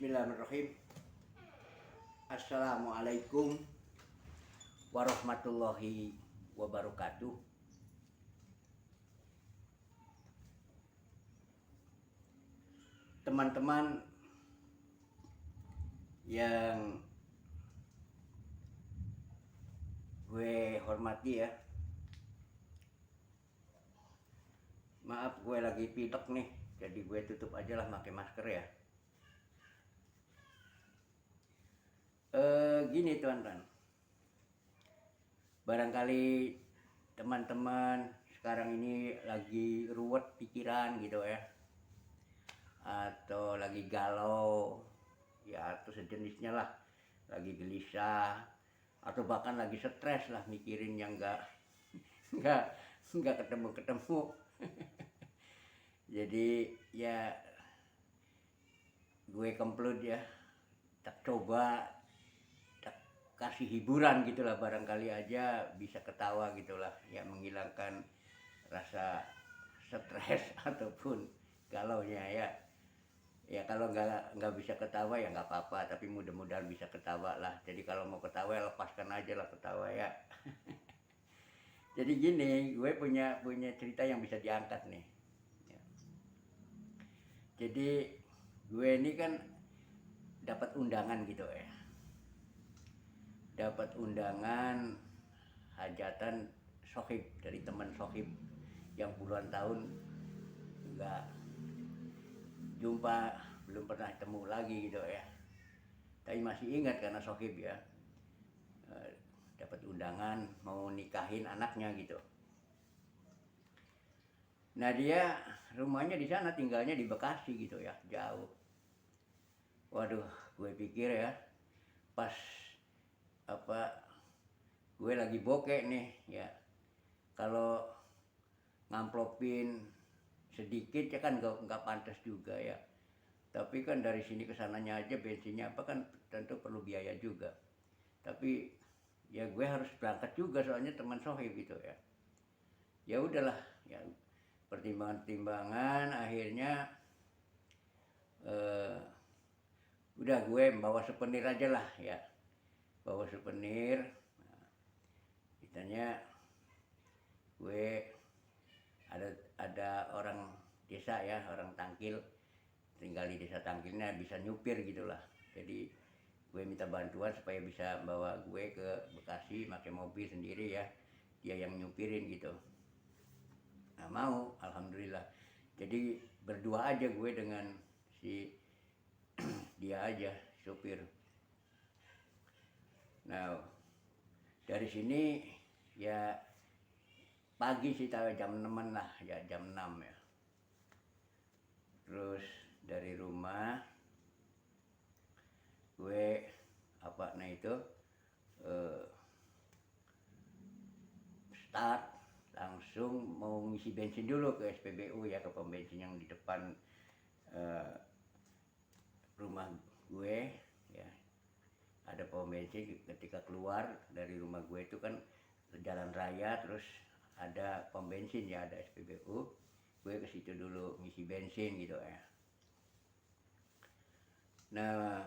Bismillahirrahmanirrahim. Assalamualaikum warahmatullahi wabarakatuh. Teman-teman yang gue hormati ya, maaf gue lagi pilek nih, jadi gue tutup aja lah pakai masker ya. Gini teman-teman, barangkali teman-teman sekarang ini lagi ruwet pikiran gitu ya, atau lagi galau ya, atau sejenisnya lah, lagi gelisah atau bahkan lagi stres lah mikirin yang nggak ketemu. Jadi ya gue kemplut ya, tak coba tak kasih hiburan gitulah, barangkali aja bisa ketawa gitulah ya, menghilangkan rasa stres ataupun galaunya ya. Ya kalau nggak bisa ketawa ya nggak apa-apa, tapi mudah-mudahan bisa ketawa lah. Jadi kalau mau ketawa ya lepaskan aja lah ketawa ya. Jadi gini, gue punya cerita yang bisa diangkat nih ya. Jadi gue ini kan dapat undangan gitu ya, dapat undangan hajatan sohib dari teman sohib yang puluhan tahun nggak jumpa, belum pernah ketemu lagi gitu ya, tapi masih ingat karena sohib ya. Dapat undangan mau nikahin anaknya gitu. Nah dia rumahnya di sana, tinggalnya di Bekasi gitu ya, jauh. Waduh, gue pikir ya, pas gue lagi bokeh nih ya, kalau ngamplopin sedikit ya kan nggak pantas juga ya. Tapi kan dari sini ke sananya aja bensinnya kan tentu perlu biaya juga. Tapi ya gue harus berangkat juga soalnya teman sohib gitu ya. Ya udahlah ya, pertimbangan akhirnya udah gue bawa souvenir aja lah ya, bawa souvenir. Ditanya gue ada orang desa ya, orang Tangkil, tinggal di desa Tangkilnya, bisa nyupir gitulah. Jadi gue minta bantuan supaya bisa bawa gue ke Bekasi pakai mobil sendiri ya, dia yang nyupirin gitu. Nah mau, alhamdulillah. Jadi berdua aja gue dengan si dia aja supir. Nah dari sini ya pagi sih, tahu jam 6 lah ya, jam 6 ya. Terus dari rumah gue start langsung mau ngisi bensin dulu ke SPBU ya, ke pom bensin yang di depan rumah gue ya. Ada pom bensin, ketika keluar dari rumah gue itu kan jalan raya, terus ada pom bensin ya, ada SPBU. Gue ke situ dulu ngisi bensin gitu ya. Nah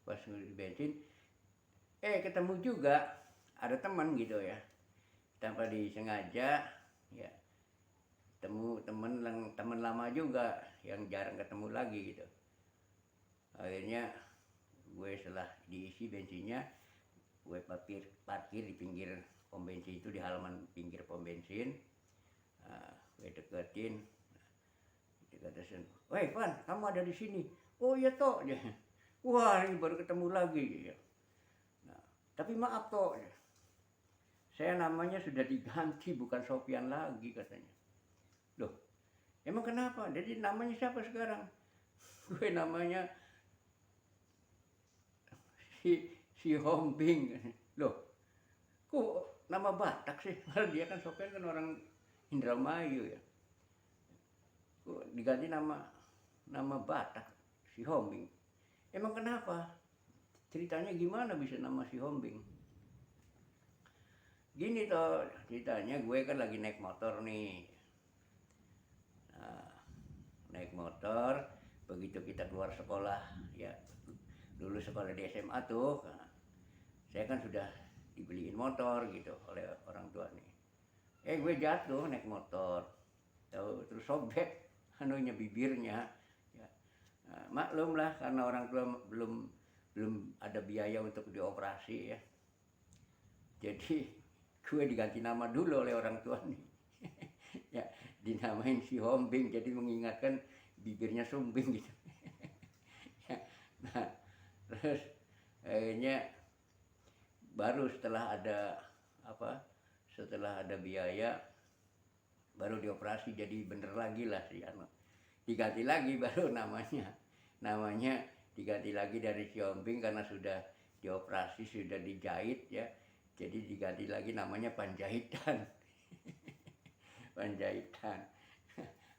pas ngisi bensin ketemu juga ada teman gitu ya, tanpa disengaja ya, temen lama juga yang jarang ketemu lagi gitu. Akhirnya gue setelah diisi bensinnya, gue parkir di pinggir pom bensin itu, di halaman pinggir pom bensin. Gue deketin, "Woi Pan, kamu ada di sini?" "Oh iya toh." "Wah ini baru ketemu lagi ya. Nah, tapi maaf toh, saya namanya sudah diganti, bukan Sofian lagi," katanya. "Loh, emang kenapa? Jadi namanya siapa sekarang?" "Gue namanya si Hombing." "Loh, kok nama Batak sih? Padahal dia kan Sofian kan orang Indramayu ya. Kok diganti nama Batak, si Hombing? Emang kenapa? Ceritanya gimana bisa nama si Hombing?" "Gini toh ceritanya, gue kan lagi naik motor nih. Nah, naik motor begitu kita keluar sekolah ya, lulus sekolah di SMA tuh, nah, saya kan sudah dibeliin motor gitu oleh orang tua nih. Gue jatuh naik motor, tahu, terus sobek anunya, bibirnya ya. Nah, maklum lah karena orang tua belum belum ada biaya untuk dioperasi ya, jadi gue diganti nama dulu oleh orang tua nih. Ya, dinamain si Hombing, jadi mengingatkan bibirnya sumbing gitu. Ya, nah terus akhirnya baru setelah ada biaya baru dioperasi, jadi bener lagi lah si anu, diganti lagi baru namanya diganti lagi dari si Hombing karena sudah dioperasi, sudah dijahit ya, jadi diganti lagi namanya Panjaitan. Panjaitan.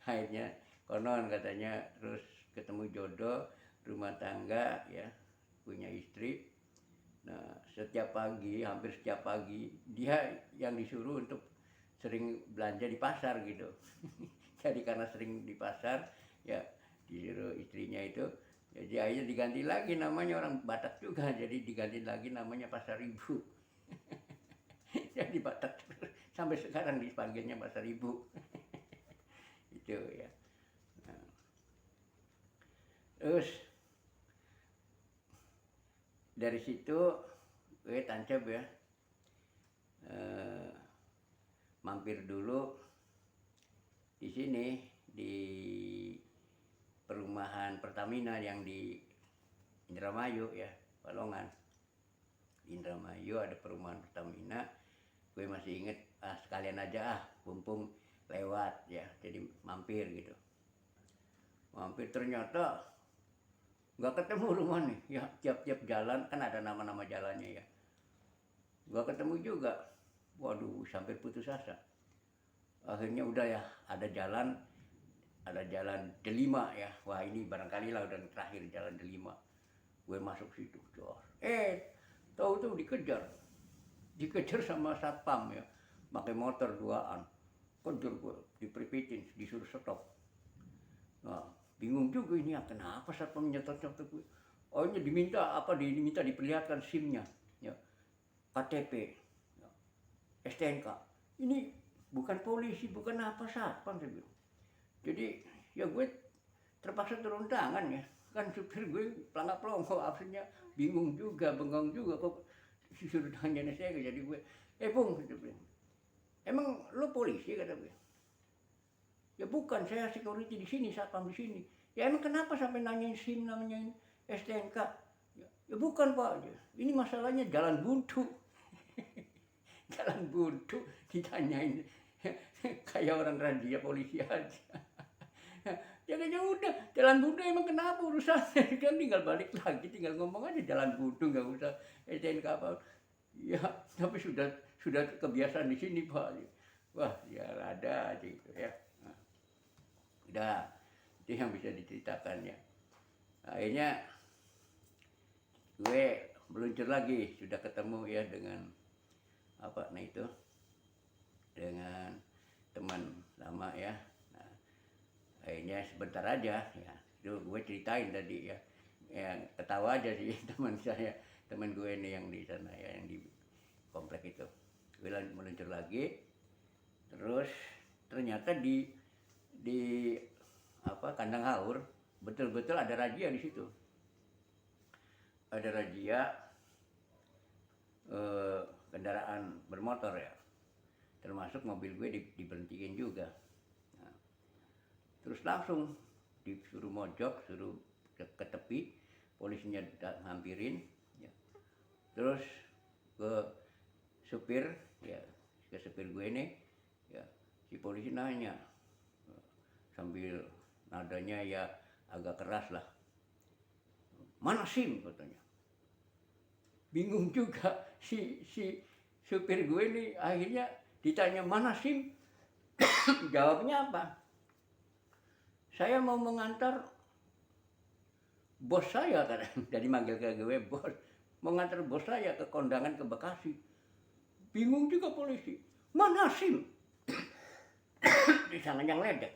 Akhirnya konon katanya terus ketemu jodoh, rumah tangga ya, punya istri. Nah setiap pagi, hampir setiap pagi dia yang disuruh untuk sering belanja di pasar gitu. Jadi karena sering di pasar ya, disuruh istrinya itu, jadi akhirnya diganti lagi namanya, orang Batak juga, jadi diganti lagi namanya Pasar Ibu. Jadi Batak sampai sekarang dipanggilnya Pasar Ibu. Itu ya. Nah, terus dari situ gue tancap ya, mampir dulu di sini di perumahan Pertamina yang di Indramayu ya, Balongan. Di Indramayu ada perumahan Pertamina, gue masih inget, sekalian aja mumpung lewat ya, jadi mampir gitu. Mampir ternyata nggak ketemu rumah nih ya, tiap-tiap jalan kan ada nama-nama jalannya ya, nggak ketemu juga. Waduh, sampai putus asa. Akhirnya udah ya, ada jalan Delima ya, wah ini barangkali lah udah terakhir jalan Delima. Gue masuk situ, tahu tuh dikejar sama satpam ya, pakai motor 2an, kejar gue, diperipitin, disuruh stop. Nah bingung juga ini ya, kenapa satpam nyetot-nyetot gue. Oh ini diminta diperlihatkan SIM-nya ya, KTP ya, STNK. Ini bukan polisi, bukan apa, satpam saya bilang. Jadi ya gue terpaksa turun tangan ya, kan supir gue pelangap-pelongo, akhirnya bingung juga, bengong juga, kok disuruh tanya saya. Jadi gue, Bung, emang lo polisi, kata gue. Ya bukan, saya security di sini, satpam di sini. Ya emang kenapa sampai nanyain SIM, nanyain STNK? Ya bukan Pak, ini masalahnya jalan buntu. Jalan buntu ditanyain kayak orang razia polisi aja. Ya udah, jalan buntu emang kenapa urusannya? Kan tinggal balik lagi, tinggal ngomong aja jalan buntu, nggak usah STNK apa. Ya tapi sudah kebiasaan di sini Pak. Wah ya ada aja gitu ya. Nah, udah, itu yang bisa diceritakan ya. Akhirnya gue meluncur lagi, sudah ketemu ya dengan dengan teman lama ya. Nah, akhirnya sebentar aja ya, itu gue ceritain tadi ya, ketawa aja sih teman gue ini yang di sana ya, yang di komplek itu. Gue meluncur lagi, terus ternyata di kandang haur betul-betul ada razia di situ. Ada razia kendaraan bermotor ya, termasuk mobil gue diberhentiin juga. Nah, terus langsung disuruh mojok, suruh ke tepi, polisinya hampirin ya. Terus ke supir gue ini ya, si polisi nanya sambil nadanya ya agak keras lah, mana SIM, katanya. Bingung juga si supir gue ini, akhirnya ditanya mana SIM, jawabnya apa? Saya mau mengantar bos saya, kan. Jadi manggil ke gue bos, mengantar bos saya ke kondangan ke Bekasi. Bingung juga polisi, mana SIM? Di sana yang ledek,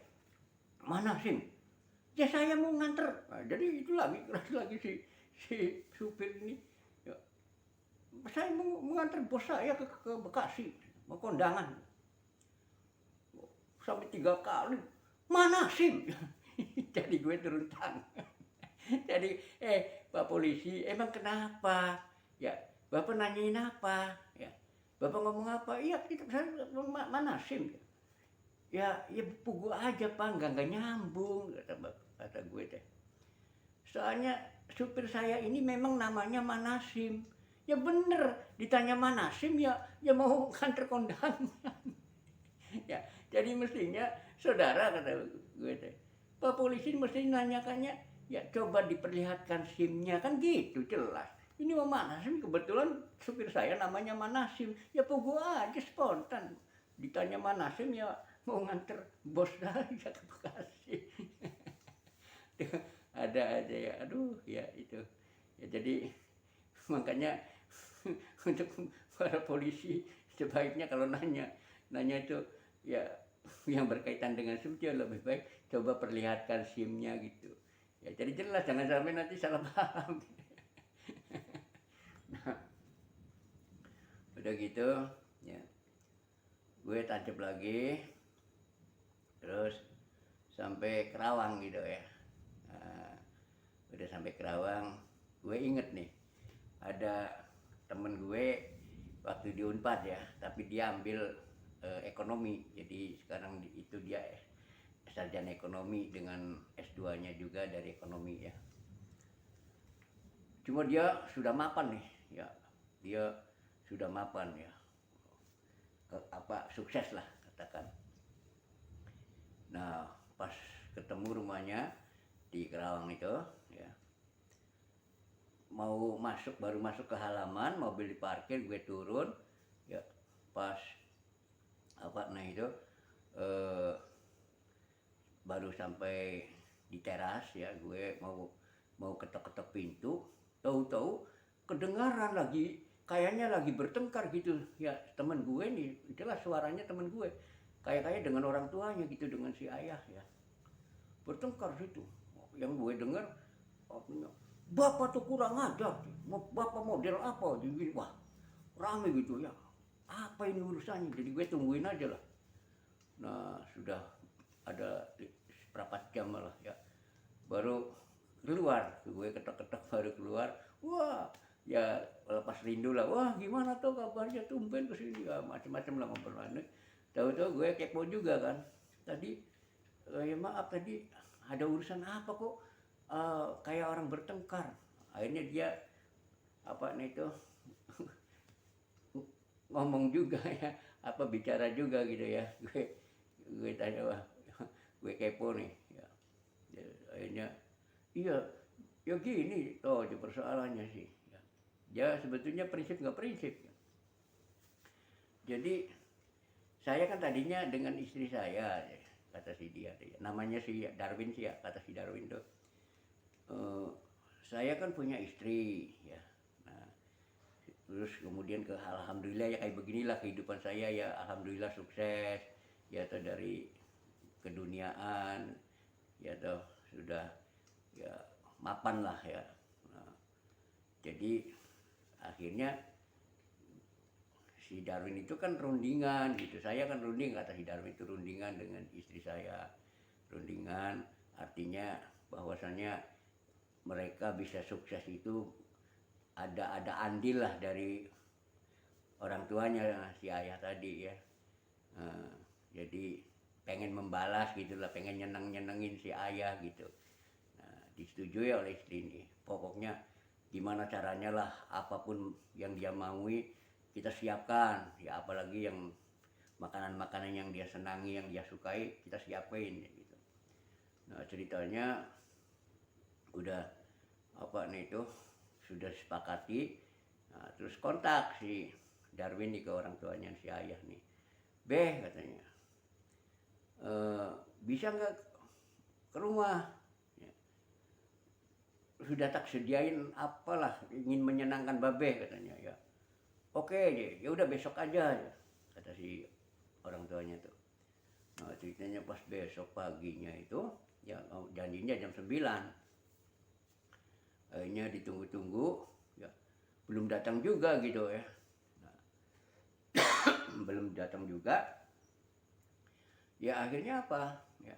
mana SIM? ya saya mau nganter. Nah, jadi itu lagi si supir ini, ya, saya mau mengantar bos saya ke Bekasi, mau kondangan. Sampai 3 kali, mana SIM? Jadi gue turun tangan. Jadi, Pak polisi, emang kenapa? Ya, Bapak nanyain apa? Ya, Bapak ngomong apa? Iya, mana SIM? Ya pugu aja Pak, nggak nyambung, kata gue teh. Soalnya supir saya ini memang namanya Manasim. Ya bener, ditanya Manasim ya mau kantor kondangan. Ya, jadi mestinya saudara, kata gue teh, Pak polisi mesti nanyakannya, ya coba diperlihatkan SIM-nya, kan gitu jelas. Ini mau Manasim, kebetulan supir saya namanya Manasim. Ya pugu aja spontan. Ditanya Manasim, ya mau nganter bos saya ke Bekasi. Ada aja ya, aduh ya itu ya. Jadi makanya untuk para polisi sebaiknya kalau nanya itu ya yang berkaitan dengan SIM, ya lebih baik coba perlihatkan SIM-nya gitu ya, jadi jelas, jangan sampai nanti salah paham. Nah, udah gitu ya, gue tancap lagi terus sampai Kerawang gitu ya. Nah, udah sampai Kerawang, gue inget nih ada temen gue waktu di Unpad ya, tapi dia ambil ekonomi, jadi sekarang itu dia sarjana ekonomi dengan S2-nya juga dari ekonomi ya. Cuma dia sudah mapan nih ya, dia sudah mapan ya, sukses lah katakan. Nah, pas ketemu rumahnya di Kerawang itu ya, baru masuk ke halaman, mobil diparkir, gue turun ya, pas baru sampai di teras ya, gue mau ketok-ketok pintu, tahu-tahu kedengaran kayaknya lagi bertengkar gitu ya, temen gue nih, jelas suaranya temen gue kayak dengan orang tuanya gitu, dengan si ayah ya, bertengkar situ. Yang gue dengar, Bapak tuh kurang ajar, Bapak model apa? Jadi wah rame gitu ya, apa ini urusannya? Jadi gue tungguin aja lah. Nah, sudah ada berapa jam lah ya, baru keluar, gue ketok-ketok baru keluar. Wah ya lepas rindu lah, wah gimana tuh kabarnya, tumben kesini ya, macam-macam lah ngobrol. Tahu-tahu gue kepo juga kan, tadi ya maaf, tadi ada urusan apa kok kayak orang bertengkar. Akhirnya dia ngomong juga ya, bicara juga gitu ya. Gue tanya, wah gue kepo nih ya. Akhirnya iya ya gini toh persoalannya sih ya. Ya sebetulnya prinsip nggak prinsip ya. Jadi saya kan tadinya dengan istri saya ya, kata si dia, namanya si Darwin sih ya, kata si Darwin tuh, saya kan punya istri ya. Nah, terus kemudian alhamdulillah ya kayak beginilah kehidupan saya ya, alhamdulillah sukses ya, atau dari keduniaan ya, atau sudah ya mapan lah ya. Nah, jadi akhirnya si Darwin itu kan rundingan gitu, saya kan runding, kata si Darwin itu rundingan dengan istri saya. Rundingan artinya bahwasannya mereka bisa sukses itu ada andil lah dari orang tuanya si ayah tadi ya. Jadi pengen membalas gitu lah, pengen nyenengin si ayah gitu. Nah, disetujui oleh istri ini, pokoknya gimana caranya lah, apapun yang dia maui kita siapkan ya, apalagi yang makanan-makanan yang dia senangi, yang dia sukai, kita siapin gitu. Nah, ceritanya udah itu sudah sepakati. Nah, terus kontak si Darwin nih ke orang tuanya si ayah nih, Beh katanya, bisa nggak ke rumah ya, sudah tak sediain apalah, ingin menyenangkan Babeh katanya ya. Oke ya udah besok aja ya, kata si orang tuanya tuh. Nah, ceritanya pas besok paginya itu ya janjinya jam 9. Akhirnya ditunggu-tunggu, ya belum datang juga gitu ya. Nah, belum datang juga. Ya akhirnya apa? Ya,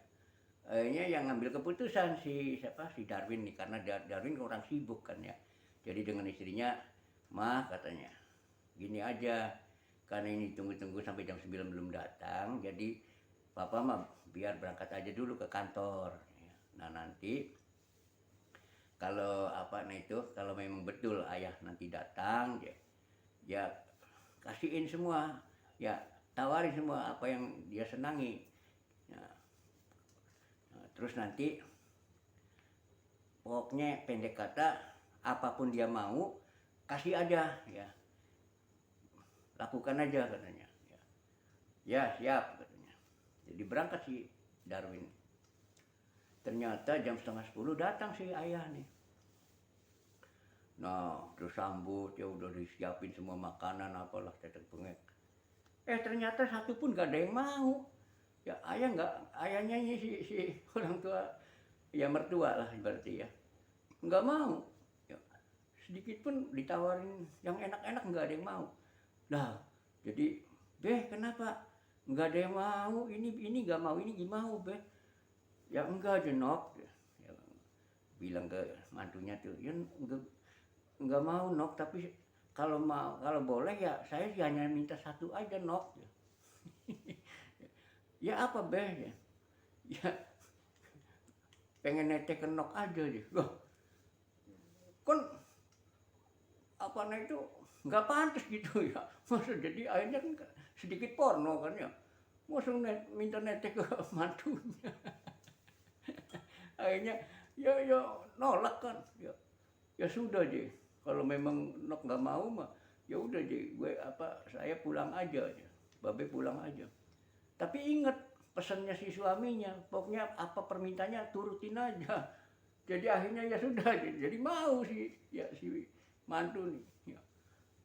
akhirnya yang ngambil keputusan si Darwin nih, karena Darwin orang sibuk kan ya. Jadi dengan istrinya, "Mah," katanya, "gini aja, karena ini tunggu-tunggu sampai jam 9 belum datang, jadi papa mah biar berangkat aja dulu ke kantor. Nah nanti kalau kalau memang betul ayah nanti datang, ya kasihin semua, ya tawarin semua apa yang dia senangi. Nah, terus nanti pokoknya pendek kata, apapun dia mau kasih aja ya, lakukan aja," katanya. Ya siap katanya. Jadi berangkat si Darwin. Ternyata jam setengah 10 datang si ayah nih. Nah terus sambut, ya udah disiapin semua makanan apalah tetek bengek. Ternyata satu pun gak ada yang mau. Ya ayahnya ini si orang tua, ya mertua lah berarti ya, nggak mau. Ya, sedikit pun ditawarin yang enak-enak nggak ada yang mau. Nah jadi, "Beh kenapa nggak ada yang mau, ini nggak mau, ini gimana Beh?" "Ya enggak Jenok," ya, bilang ke mantunya tuh, "Ya nggak mau Nok, tapi kalau boleh ya saya hanya minta satu aja Nok." "Ya apa Beh?" "Ya pengen netek ke Nok aja deh." Loh kan itu nggak pantas gitu ya. Maksud jadi akhirnya kan sedikit porno kan ya. Maksud minta netek ke mantunya. Akhirnya ya nolak kan. Ya sudah deh. Kalau memang Nok nggak mau mah ya udah deh, saya pulang aja. Babe pulang aja. Tapi ingat pesannya si suaminya, pokoknya apa permintanya turutin aja. Jadi akhirnya ya sudah, jadi mau si mantu nih. Ya.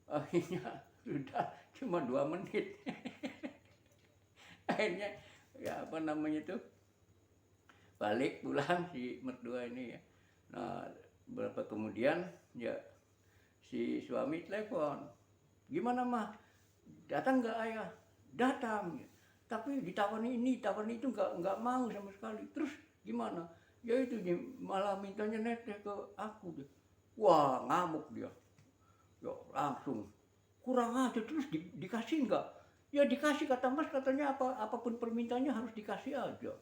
Akhirnya sudah cuma 2 menit. Akhirnya ya balik pulang si mertua ini ya. Nah berapa kemudian ya si suami telepon, "Gimana mah, datang nggak ayah?" "Datang, tapi ditawarin ini ditawarin itu nggak mau sama sekali." "Terus gimana?" "Ya itu malah mintanya netek ke aku deh." Wah ngamuk dia. Ya langsung, "Kurang aja, terus dikasih nggak?" "Ya dikasih, kata Mas, katanya apapun permintaannya harus dikasih aja."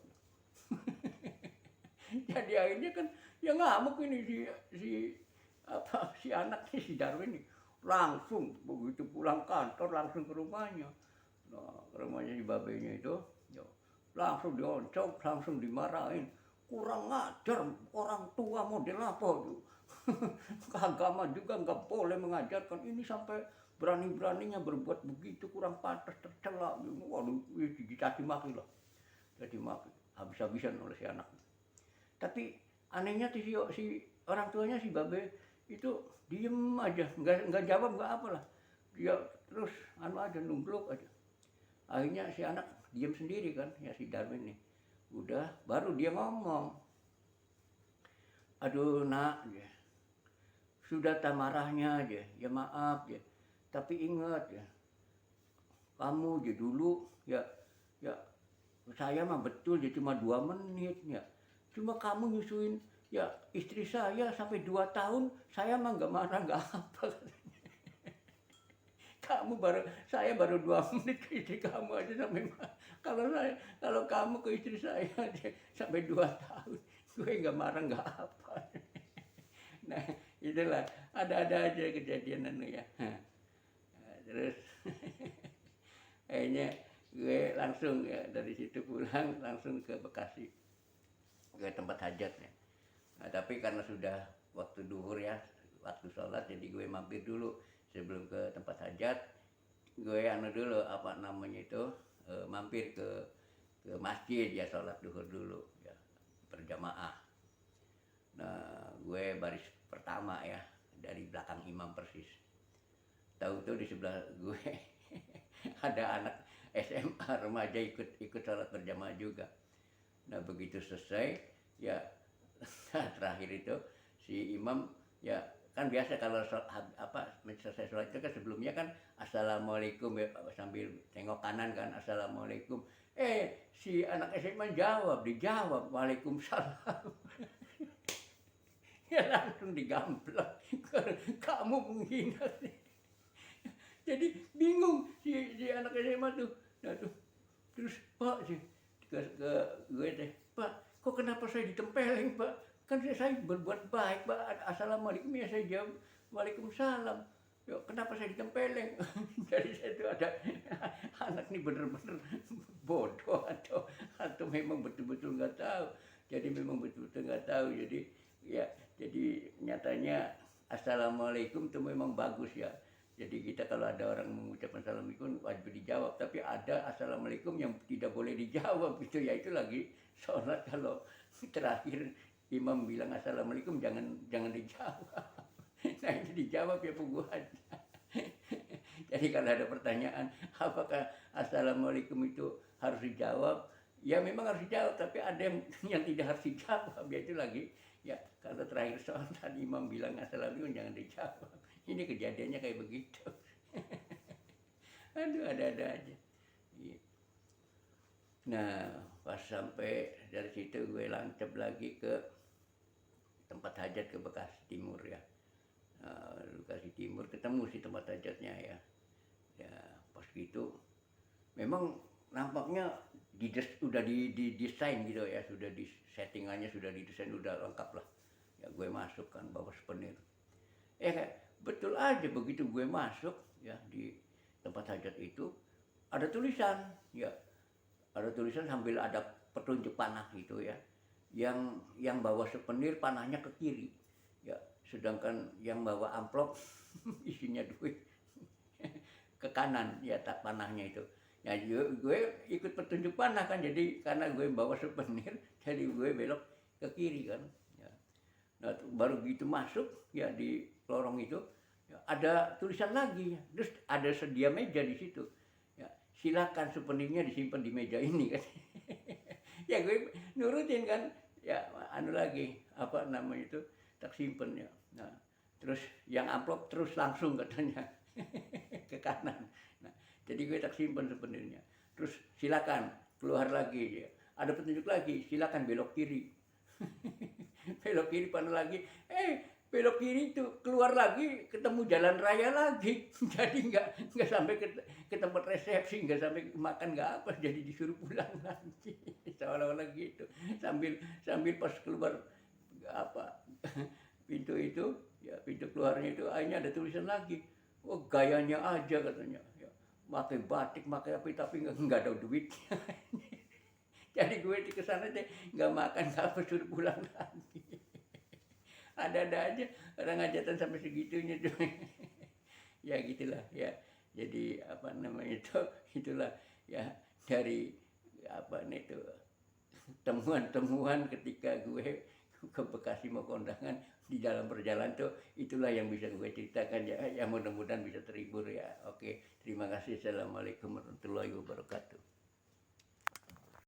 Jadi akhirnya kan ya ngamuk ini si anaknya si Darwin nih. Langsung begitu pulang kantor langsung ke rumahnya. Nah, ke rumahnya si babenya itu, ya, langsung dioncok, langsung dimarahin. "Kurang ajar, orang tua model apa tuh?" Agama juga nggak boleh mengajarkan ini, sampai berani-beraninya berbuat begitu, kurang pantas, tercela. Waduh, dicaci maki lah. Jadi maki habis-habisan oleh si anak. Tapi anehnya si orang tuanya si babe itu diem aja, nggak jawab, nggak apalah. Dia terus aja nunggluk aja. Akhirnya si anak diem sendiri kan, ya si Darwin nih. Udah baru dia ngomong, "Aduh nak, ya, sudah tak marahnya aja, ya maaf ya. Tapi ingat ya, kamu aja dulu ya saya mah betul ya cuma 2 menit ya. Cuma kamu nyusuin ya istri saya sampai 2 tahun, saya mah nggak marah nggak apa." Saya baru 2 menit ke istri kamu aja sampai kalau kamu ke istri saya sampai 2 tahun, gue nggak marah nggak apa. Nah itulah, ada aja kejadian ya. Terus akhirnya gue langsung ya dari situ pulang langsung ke Bekasi, ke tempat hajat ya. Nah, tapi karena sudah waktu duhur ya, waktu sholat, jadi gue mampir dulu sebelum ke tempat hajat. Gue dulu mampir ke masjid ya, sholat duhur dulu ya, berjamaah. Nah gue baris pertama ya, dari belakang imam persis. Tahu tuh di sebelah gue ada anak SMA remaja ikut sholat berjamaah juga. Nah begitu selesai, ya terakhir itu si imam ya kan biasa kalau selesai sholat itu kan sebelumnya kan assalamualaikum ya, sambil tengok kanan kan assalamualaikum, si anak SMA dijawab waalaikumsalam. Ya langsung digamplak, kamu menghina. Jadi bingung si anak SMA tuh. Nah, tuh terus Pak sih ke gue deh, Pak kok kenapa saya ditempeleng Pak, kan saya berbuat baik Pak, assalamualaikum ya saya jawab waalaikumsalam, ya kenapa saya ditempeleng. Jadi saya tuh ada anak ini bener-bener bodoh atau memang betul-betul nggak tahu. Jadi memang betul-betul nggak tahu. Jadi ya jadi nyatanya assalamualaikum itu memang bagus ya. Jadi kita kalau ada orang mengucapkan assalamualaikum wajib dijawab, tapi ada assalamualaikum yang tidak boleh dijawab itu, yaitu lagi sholat kalau terakhir imam bilang assalamualaikum jangan dijawab. Nah itu dijawab ya pembuatnya. Jadi kalau ada pertanyaan apakah assalamualaikum itu harus dijawab, ya memang harus dijawab, tapi ada yang tidak harus dijawab, yaitu lagi ya kalau terakhir sholat imam bilang assalamualaikum jangan dijawab. Ini kejadiannya kayak begitu. Aduh, ada-ada aja. Nah, pas sampai dari situ gue lancep lagi ke tempat hajat ke Bekasi Timur ya. Bekasi Timur ketemu sih tempat hajatnya ya. Ya, pas gitu memang nampaknya udah didesain gitu ya, sudah di settingannya sudah didesain, udah lengkap lah. Ya gue masuk kan bawa souvenir. Betul aja begitu gue masuk ya di tempat hajat itu ada tulisan ya, ada tulisan sambil ada petunjuk panah gitu ya, yang bawa souvenir panahnya ke kiri ya, sedangkan yang bawa amplop isinya duit ke kanan ya, tak panahnya itu ya. Gue ikut petunjuk panah kan, jadi karena gue bawa souvenir jadi gue belok ke kiri kan ya. Nah baru gitu masuk ya di lorong itu ya, ada tulisan lagi, terus ada sedia meja di situ ya, silakan souvenirnya disimpan di meja ini kan. Ya gue nurutin kan ya, lagi apa namanya itu, tak simpen ya. Nah terus yang amplop terus langsung katanya ke kanan. Nah jadi gue tak simpen souvenirnya, terus silakan keluar lagi ya, ada petunjuk lagi silakan belok kiri. Belok kiri panah lagi, belok kiri itu keluar lagi ketemu jalan raya lagi. Jadi nggak sampai ke tempat resepsi, nggak sampai makan, nggak apa, jadi disuruh pulang lagi. Seolah-olah gitu, sambil pas keluar apa pintu itu ya, pintu keluarnya itu akhirnya ada tulisan lagi, oh gayanya aja katanya ya, pakai batik pakai apa tapi nggak ada duitnya. Jadi gue di kesana deh nggak makan nggak apa, suruh pulang lagi. Ada-ada aja orang hajatan sampai segitunya tuh. Ya gitulah ya. Jadi apa namanya itu, itulah ya dari apa nih itu temuan-temuan ketika gue ke Bekasi mau kondangan di dalam perjalanan tuh, itulah yang bisa gue ceritakan ya. Ya mudah-mudahan bisa terhibur ya. Oke, terima kasih. Assalamualaikum warahmatullahi wabarakatuh.